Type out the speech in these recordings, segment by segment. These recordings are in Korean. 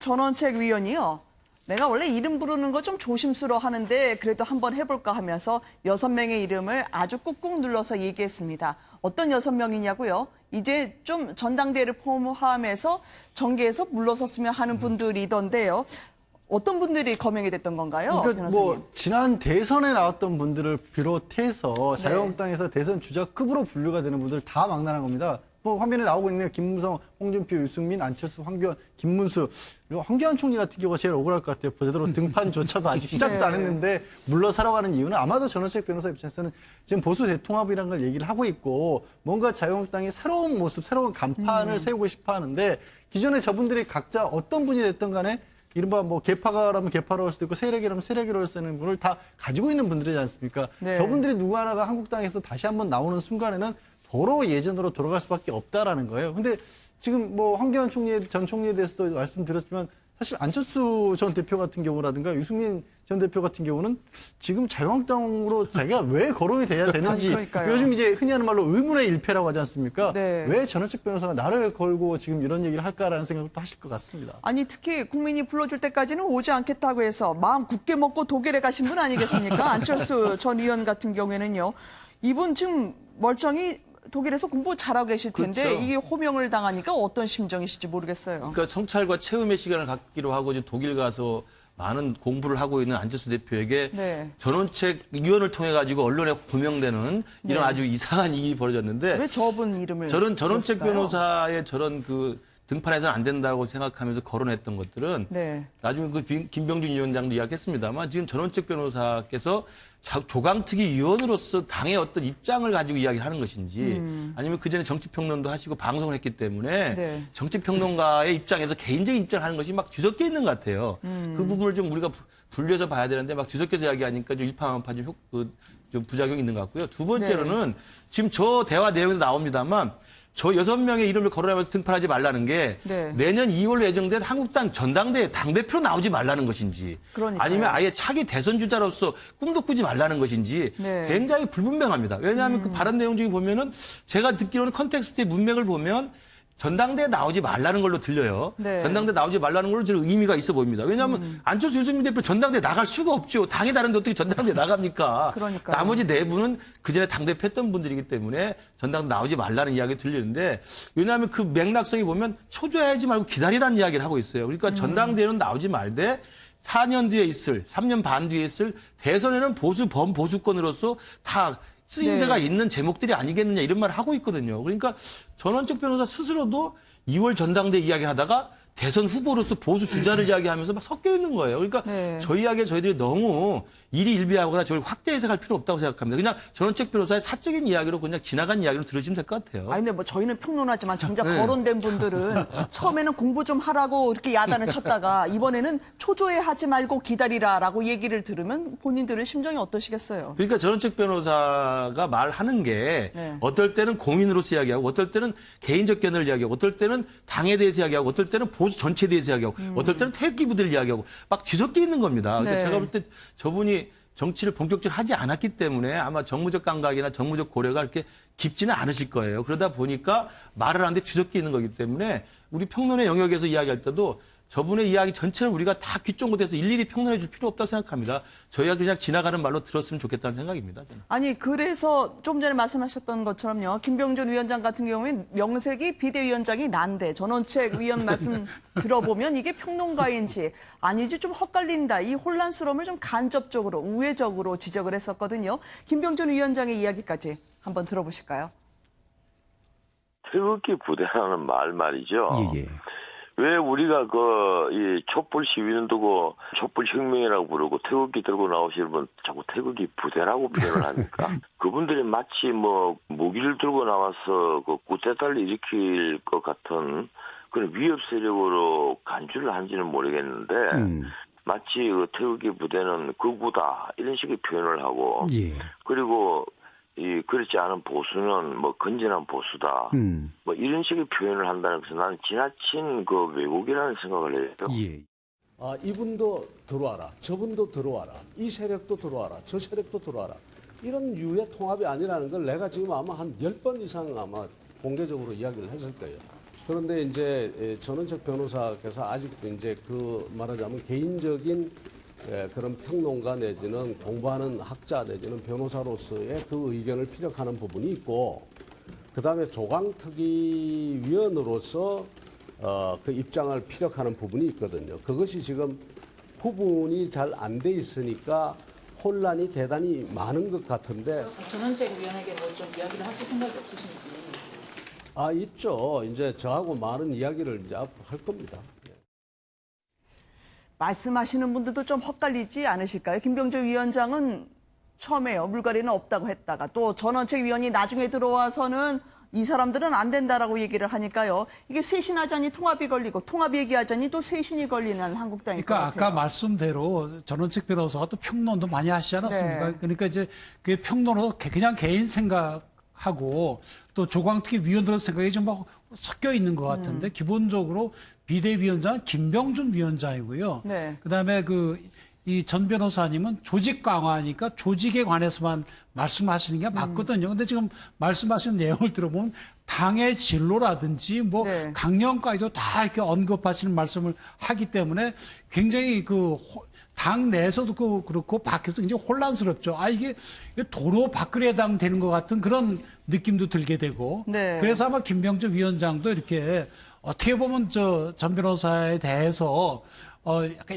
전원책위원이요. 내가 원래 이름 부르는 거 좀 조심스러워 하는데 그래도 한번 해볼까 하면서 6명의 이름을 아주 꾹꾹 눌러서 얘기했습니다. 어떤 6명이냐고요? 이제 좀 전당대회를 포함해서 정계에서 물러섰으면 하는 분들이던데요. 어떤 분들이 거명이 됐던 건가요? 그러니까 변호사님? 뭐 지난 대선에 나왔던 분들을 비롯해서 자유한국당에서 대선 주자급으로 분류가 되는 분들 다 망라한 겁니다. 뭐 화면에 나오고 있네요. 김무성, 홍준표, 유승민, 안철수, 황교안, 김문수. 그리고 황교안 총리 같은 경우가 제일 억울할 것 같아요. 제대로 등판조차도 아직 시작도 안 했는데 물러서러 가는 이유는 아마도 전원책 변호사 입장에서는 지금 보수 대통합이라는 걸 얘기를 하고 있고 뭔가 자유한국당이 새로운 모습, 새로운 간판을 세우고 싶어 하는데 기존에 저분들이 각자 어떤 분이 됐든 간에 이른바 뭐 개파가라면 개파로 할 수도 있고 세력이라면 세력이라고 쓰는 분을 다 가지고 있는 분들이지 않습니까? 네. 저분들이 누구 하나가 한국당에서 다시 한번 나오는 순간에는 도로 예전으로 돌아갈 수밖에 없다라는 거예요. 근데 지금 뭐 황교안 전 총리에 대해서도 말씀드렸지만 사실 안철수 전 대표 같은 경우라든가 유승민 전 대표 같은 경우는 지금 자유한국당으로 자기가 왜 거론이 돼야 되는지 아니, 요즘 이제 흔히 하는 말로 의문의 일패라고 하지 않습니까? 네. 왜 전원책 변호사가 나를 걸고 지금 이런 얘기를 할까라는 생각을 또 하실 것 같습니다. 아니 특히 국민이 불러줄 때까지는 오지 않겠다고 해서 마음 굳게 먹고 독일에 가신 분 아니겠습니까? 안철수 전 의원 같은 경우에는요. 이분 지금 멀쩡히 독일에서 공부 잘하고 계실 텐데 그렇죠. 이게 호명을 당하니까 어떤 심정이실지 모르겠어요. 그러니까 성찰과 체험의 시간을 갖기로 하고 이제 독일 가서 많은 공부를 하고 있는 안철수 대표에게 네. 전원책 위원을 통해 가지고 언론에 호명되는 이런 네. 아주 이상한 일이 벌어졌는데 왜 저분 이름을 전원책 들었을까요? 변호사의 저런 그 등판해서는 안 된다고 생각하면서 거론했던 것들은 네. 나중에 그 김병준 위원장도 이야기했습니다만 지금 전원책 변호사께서 조강특위 위원으로서 당의 어떤 입장을 가지고 이야기하는 것인지 아니면 그전에 정치평론도 하시고 방송을 했기 때문에 네. 정치평론가의 입장에서 개인적인 입장을 하는 것이 막 뒤섞여 있는 것 같아요. 그 부분을 좀 우리가 분류해서 봐야 되는데 막 뒤섞여서 이야기하니까 좀 일파만파 좀 부작용이 있는 것 같고요. 두 번째로는 지금 저 대화 내용에도 나옵니다만 저 6명의 이름을 거론하면서 등판하지 말라는 게 네. 내년 2월로 예정된 한국당 전당대회 당대표로 나오지 말라는 것인지 그러니까요. 아니면 아예 차기 대선 주자로서 꿈도 꾸지 말라는 것인지 네. 굉장히 불분명합니다. 왜냐하면 그 발언 내용 중에 보면은 제가 듣기로는 컨텍스트의 문맥을 보면 전당대에 나오지 말라는 걸로 들려요. 네. 전당대에 나오지 말라는 걸로 저는 의미가 있어 보입니다. 왜냐하면 안철수 유승민 대표 전당대에 나갈 수가 없죠. 당이 다른데 어떻게 전당대에 나갑니까? 그러니까요. 나머지 네 분은 그전에 당대표 했던 분들이기 때문에 전당대 나오지 말라는 이야기 들리는데 왜냐하면 그 맥락성이 보면 초조해하지 말고 기다리라는 이야기를 하고 있어요. 그러니까 전당대회는 나오지 말되 4년 뒤에 있을, 3년 반 뒤에 있을 대선에는 범보수권으로서 다 쓰임새가 있는 제목들이 아니겠느냐 이런 말을 하고 있거든요. 그러니까 전원책 변호사 스스로도 2월 전당대 이야기를 하다가 대선 후보로서 보수 주자를 이야기하면서 막 섞여 있는 거예요. 그러니까 네. 저희 이야기에 저희들이 너무 일희일비하거나 저걸 확대 해석할 필요 없다고 생각합니다. 그냥 전원책 변호사의 사적인 이야기로 그냥 지나간 이야기로 들으시면 될 것 같아요. 아니 근데 뭐 저희는 평론하지만 정작 거론된 분들은 처음에는 공부 좀 하라고 이렇게 야단을 쳤다가 이번에는 초조해하지 말고 기다리라라고 얘기를 들으면 본인들은 심정이 어떠시겠어요? 그러니까 전원책 변호사가 말하는 게 네. 어떨 때는 공인으로서 이야기하고 어떨 때는 개인적 견해를 이야기하고 어떨 때는 당에 대해서 이야기하고 어떨 때는 보수 전체에 대해서 이야기하고 어떨 때는 태극기 부대를 이야기하고 막 뒤섞여 있는 겁니다. 그러니까 네. 제가 볼 때 저분이 정치를 본격적으로 하지 않았기 때문에 아마 정무적 감각이나 정무적 고려가 이렇게 깊지는 않으실 거예요. 그러다 보니까 말을 하는데 뒤섞여 있는 거기 때문에 우리 평론의 영역에서 이야기할 때도 저분의 이야기 전체를 우리가 다 귀쫑긋해서 일일이 평론해 줄 필요 없다고 생각합니다. 저희가 그냥 지나가는 말로 들었으면 좋겠다는 생각입니다. 저는. 아니 그래서 좀 전에 말씀하셨던 것처럼요. 김병준 위원장 같은 경우에 명색이 비대위원장이 난데 전원책 위원 말씀 들어보면 이게 평론가인지 아니지 좀 헛갈린다. 이 혼란스러움을 좀 간접적으로 우회적으로 지적을 했었거든요. 김병준 위원장의 이야기까지 한번 들어보실까요? 태극기 부대라는 말이죠. 예. 왜 우리가 이 촛불 시위는 두고 촛불 혁명이라고 부르고 태극기 들고 나오시는 분 자꾸 태극기 부대라고 표현을 합니까? 그분들이 마치 뭐 무기를 들고 나와서 그 쿠데타를 일으킬 것 같은 그런 위협 세력으로 간주를 한지는 모르겠는데 마치 그 태극기 부대는 극우다 이런 식의 표현을 하고 그리고 그렇지 않은 보수는 뭐 건전한 보수다. 뭐 이런 식의 표현을 한다는 것은 나는 지나친 그 왜곡이라는 생각을 해요. 이분도 들어와라. 저분도 들어와라. 이 세력도 들어와라. 저 세력도 들어와라. 이런 유의 통합이 아니라는 걸 내가 지금 아마 한 10번 이상 아마 공개적으로 이야기를 했을 거예요. 그런데 이제 전원책 변호사께서 아직도 이제 그 말하자면 개인적인 그런 평론가 내지는 공부하는 학자 내지는 변호사로서의 그 의견을 피력하는 부분이 있고, 그다음에 조강특위 위원으로서 그 입장을 피력하는 부분이 있거든요. 그것이 지금 구분이 잘 안 돼 있으니까 혼란이 대단히 많은 것 같은데. 전원책위원에게 뭐 좀 이야기를 하실 생각이 없으신지. 있죠. 이제 저하고 많은 이야기를 이제 앞으로 할 겁니다. 말씀하시는 분들도 좀 헛갈리지 않으실까요? 김병조 위원장은 처음에요. 물갈이는 없다고 했다가 또 전원책위원이 나중에 들어와서는 이 사람들은 안 된다라고 얘기를 하니까요. 이게 쇄신하자니 통합이 걸리고 통합 얘기하자니 또 쇄신이 걸리는 한국당일 것 그러니까 같아요. 아까 말씀대로 전원책 변호사가 또 평론도 많이 하시지 않았습니까? 네. 그러니까 이제 그 평론으로 그냥 개인 생각하고 또 조광특위 위원들 생각이 좀 막 섞여 있는 것 같은데 기본적으로 비대위원장은 김병준 위원장이고요. 네. 그다음에 이 전 변호사님은 조직 강화니까 조직에 관해서만 말씀하시는 게 맞거든요. 근데 지금 말씀하시는 내용을 들어보면 당의 진로라든지 뭐 네. 강령까지도 다 이렇게 언급하시는 말씀을 하기 때문에 굉장히 당 내에서도 그렇고 밖에서도 굉장히 혼란스럽죠. 이게 도로 박근혜당 되는 것 같은 그런 느낌도 들게 되고. 네. 그래서 아마 김병준 위원장도 이렇게 어떻게 보면 전 변호사에 대해서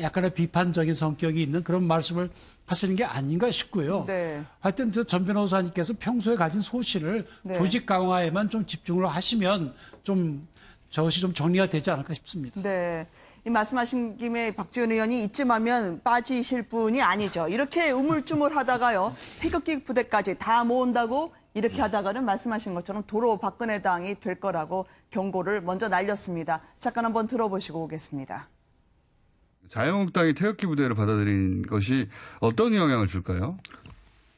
약간의 비판적인 성격이 있는 그런 말씀을 하시는 게 아닌가 싶고요. 네. 하여튼 전 변호사님께서 평소에 가진 소신을 네. 조직 강화에만 좀 집중을 하시면 저것이 좀 정리가 되지 않을까 싶습니다. 네. 이 말씀하신 김에 박지원 의원이 이쯤 하면 빠지실 분이 아니죠. 이렇게 우물쭈물하다가요. 태극기 부대까지 다 모은다고 이렇게 하다가는 말씀하신 것처럼 도로 박근혜당이 될 거라고 경고를 먼저 날렸습니다. 잠깐 한번 들어보시고 오겠습니다. 자유한국당이 태극기 부대를 받아들인 것이 어떤 영향을 줄까요?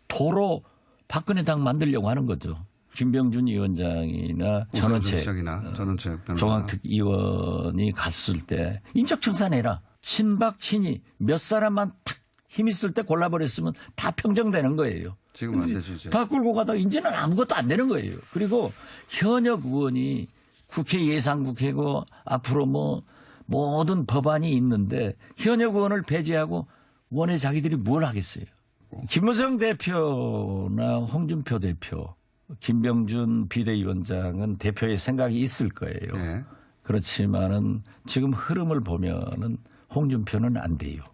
도로 박근혜당 만들려고 하는 거죠. 김병준 위원장이나 전원책 변호사. 조광특 의원이 갔을 때 인적 청산해라. 친박 친이 몇 사람만 탁 힘 있을 때 골라버렸으면 다 평정되는 거예요. 지금 안 되죠. 이제. 다 끌고 가다가 이제는 아무것도 안 되는 거예요. 그리고 현역 의원이 국회 예산국회고 앞으로 뭐 모든 법안이 있는데 현역 의원을 배제하고 원에 자기들이 뭘 하겠어요. 김무성 대표나 홍준표 대표, 김병준 비대위원장은 대표의 생각이 있을 거예요. 네. 그렇지만은 지금 흐름을 보면은 홍준표는 안 돼요.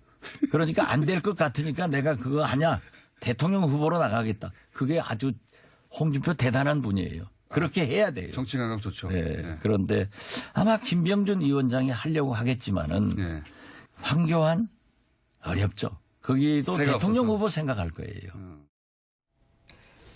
그러니까 안 될 것 같으니까 내가 그거 하냐 대통령 후보로 나가겠다. 그게 아주 홍준표 대단한 분이에요. 그렇게 해야 돼요. 정치 감각 좋죠. 네. 네. 그런데 아마 김병준 위원장이 하려고 하겠지만은 네. 황교안 어렵죠. 거기도 새가 대통령 없어서. 후보 생각할 거예요.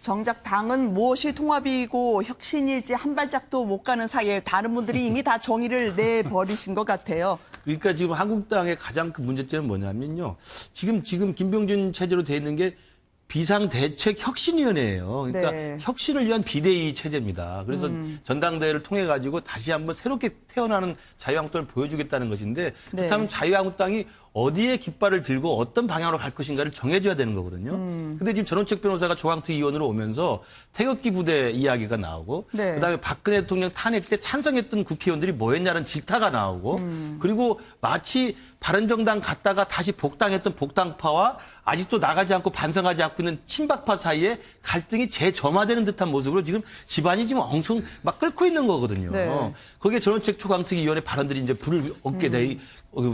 정작 당은 무엇이 통합이고 혁신일지 한 발짝도 못 가는 사이에 다른 분들이 이미 다 정의를 내버리신 것 같아요. 그러니까 지금 한국당의 가장 큰 문제점은 뭐냐면요. 지금 김병준 체제로 돼 있는 게 비상대책혁신위원회예요. 그러니까 네. 혁신을 위한 비대위 체제입니다. 그래서 전당대회를 통해 가지고 다시 한번 새롭게 태어나는 자유한국당을 보여주겠다는 것인데 네. 그렇다면 자유한국당이 어디에 깃발을 들고 어떤 방향으로 갈 것인가를 정해줘야 되는 거거든요. 근데 지금 전원책 변호사가 조광특위 의원으로 오면서 태극기 부대 이야기가 나오고 네. 그다음에 박근혜 대통령 탄핵 때 찬성했던 국회의원들이 뭐 했냐는 질타가 나오고 그리고 마치 바른정당 갔다가 다시 복당했던 복당파와 아직도 나가지 않고 반성하지 않고 있는 친박파 사이에 갈등이 재점화되는 듯한 모습으로 지금 집안이 지금 엉성 막 끓고 있는 거거든요. 네. 거기에 전원책 조광특위 위원회 발언들이 이제 불을 얻게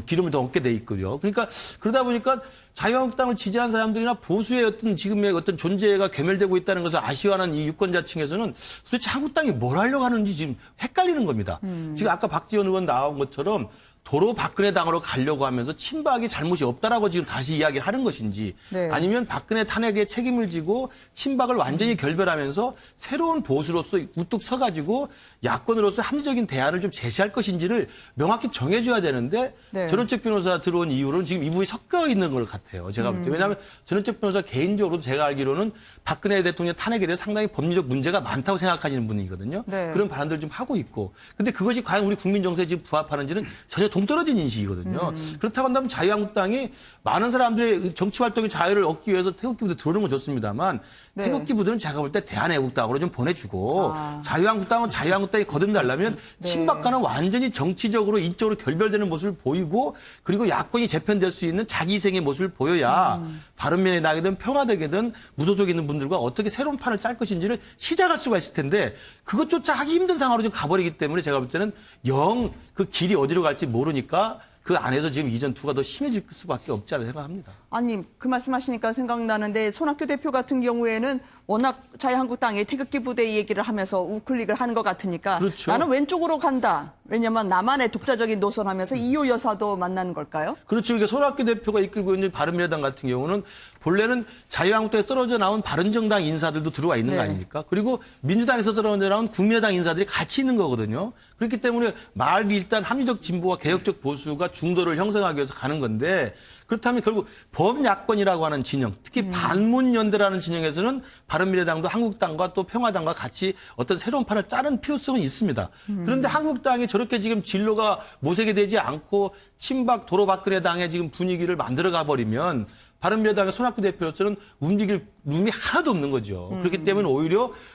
기름을 더 얻게 돼 있거든요. 그러니까 그러다 보니까 자유한국당을 지지한 사람들이나 보수의 어떤 지금의 어떤 존재가 괴멸되고 있다는 것을 아쉬워하는 이 유권자층에서는 도대체 한국당이 뭘 하려고 하는지 지금 헷갈리는 겁니다. 지금 아까 박지원 의원 나온 것처럼 도로 박근혜 당으로 가려고 하면서 친박이 잘못이 없다라고 지금 다시 이야기를 하는 것인지 네. 아니면 박근혜 탄핵에 책임을 지고 친박을 완전히 결별하면서 새로운 보수로서 우뚝 서가지고 야권으로서 합리적인 대안을 좀 제시할 것인지를 명확히 정해줘야 되는데 네. 전원책 변호사 들어온 이후로는 지금 이 부분이 섞여 있는 것 같아요. 제가 볼 때. 왜냐하면 전원책 변호사 개인적으로도 제가 알기로는 박근혜 대통령 탄핵에 대해서 상당히 법리적 문제가 많다고 생각하시는 분이거든요. 네. 그런 발언들을 좀 하고 있고. 근데 그것이 과연 우리 국민 정서에 지금 부합하는지는 전혀 동떨어진 인식이거든요. 그렇다고 한다면 자유한국당이 많은 사람들의 정치 활동의 자유를 얻기 위해서 태극기 부대 들어오는 건 좋습니다만 네. 태극기 부대는 제가 볼 때 대한애국당으로 좀 보내주고 자유한국당은 자유한국당이 거듭나려면 네. 친박과는 완전히 정치적으로 이쪽으로 결별되는 모습을 보이고 그리고 야권이 재편될 수 있는 자기 희생의 모습을 보여야 바른미래당이든 평화당이든 무소속에 있는 분들과 어떻게 새로운 판을 짤 것인지를 시작할 수가 있을 텐데 그것조차 하기 힘든 상황으로 지금 가버리기 때문에 제가 볼 때는 영 그 길이 어디로 갈지 모르니까 그 안에서 지금 이전 투가 더 심해질 수밖에 없지 않나 생각합니다. 아니, 그 말씀하시니까 생각나는데 손학규 대표 같은 경우에는 워낙 자유한국당의 태극기 부대 얘기를 하면서 우클릭을 하는 것 같으니까 그렇죠. 나는 왼쪽으로 간다. 왜냐면 나만의 독자적인 노선하면서 이호 여사도 만나는 걸까요? 그렇죠. 이게 손학규 대표가 이끌고 있는 바른미래당 같은 경우는 본래는 자유한국당에 떨어져 나온 바른정당 인사들도 들어와 있는 거 네. 아닙니까? 그리고 민주당에서 떨어져 나온 국민의당 인사들이 같이 있는 거거든요. 그렇기 때문에 말이 일단 합리적 진보와 개혁적 보수가 중도를 형성하기 위해서 가는 건데 그렇다면 결국 범야권이라고 하는 진영, 특히 반문연대라는 진영에서는 바른미래당도 한국당과 또 평화당과 같이 어떤 새로운 판을 짜는 필요성은 있습니다. 그런데 한국당이 저렇게 지금 진로가 모색이 되지 않고 친박 도로박근혜당의 지금 분위기를 만들어가 버리면 바른미래당의 손학규 대표로서는 움직일 룸이 하나도 없는 거죠. 그렇기 때문에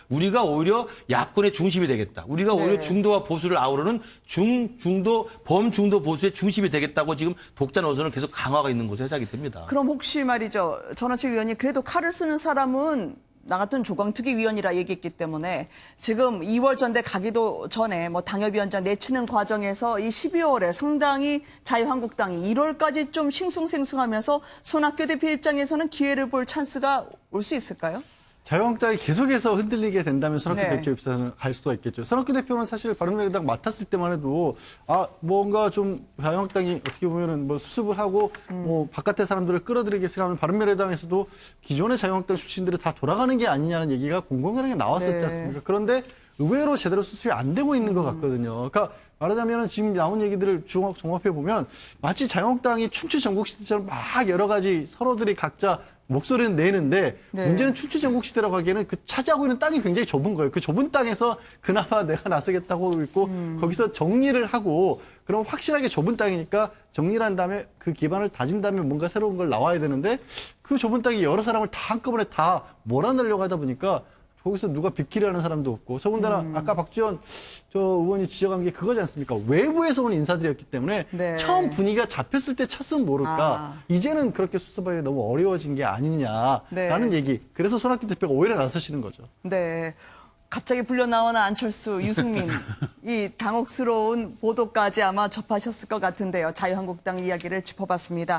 우리가 오히려 야권의 중심이 되겠다. 우리가 오히려 중도와 보수를 아우르는 중도, 범중도 보수의 중심이 되겠다고 지금 독자 노선을 계속 강화가 있는 것으로 해석이 됩니다. 그럼 혹시 말이죠. 전원책 위원이 그래도 칼을 쓰는 사람은 나 같은 조광특위 위원이라 얘기했기 때문에 지금 2월 전대 가기도 전에 뭐 당협위원장 내치는 과정에서 이 12월에 상당히 자유한국당이 1월까지 좀 싱숭생숭하면서 손학규 대표 입장에서는 기회를 볼 찬스가 올 수 있을까요? 자유한국당이 계속해서 흔들리게 된다면 손학규 네. 대표 입장에서는 갈 수가 있겠죠. 손학규 대표는 사실 바른미래당 맡았을 때만 해도 뭔가 좀 자유한국당이 어떻게 보면은 뭐 수습을 하고 뭐 바깥의 사람들을 끌어들이게 생각하면 바른미래당에서도 기존의 자유한국당 출신들이 다 돌아가는 게 아니냐는 얘기가 공공연하게 나왔었지 네. 않습니까? 그런데 의외로 제대로 수습이 안 되고 있는 것 같거든요. 그러니까 말하자면 지금 나온 얘기들을 종합해 보면 마치 자유한국당이 춘추 전국시대처럼 막 여러 가지 서로들이 각자 목소리는 내는데 네. 문제는 춘추 전국시대라고 하기에는 그 차지하고 있는 땅이 굉장히 좁은 거예요. 그 좁은 땅에서 그나마 내가 나서겠다고 하고 있고 거기서 정리를 하고 그럼 확실하게 좁은 땅이니까 정리를 한 다음에 그 기반을 다진 다음에 뭔가 새로운 걸 나와야 되는데 그 좁은 땅이 여러 사람을 다 한꺼번에 다 몰아내려고 하다 보니까 거기서 누가 비키려 하는 사람도 없고 더군다나 아까 박지원 의원이 지적한 게 그거지 않습니까? 외부에서 온 인사들이었기 때문에 네. 처음 분위기가 잡혔을 때 쳤으면 모를까 이제는 그렇게 수습하기 너무 어려워진 게 아니냐라는 네. 얘기. 그래서 손학규 대표가 오히려 나서시는 거죠. 네. 갑자기 불려 나오는 안철수, 유승민 이 당혹스러운 보도까지 아마 접하셨을 것 같은데요. 자유한국당 이야기를 짚어봤습니다.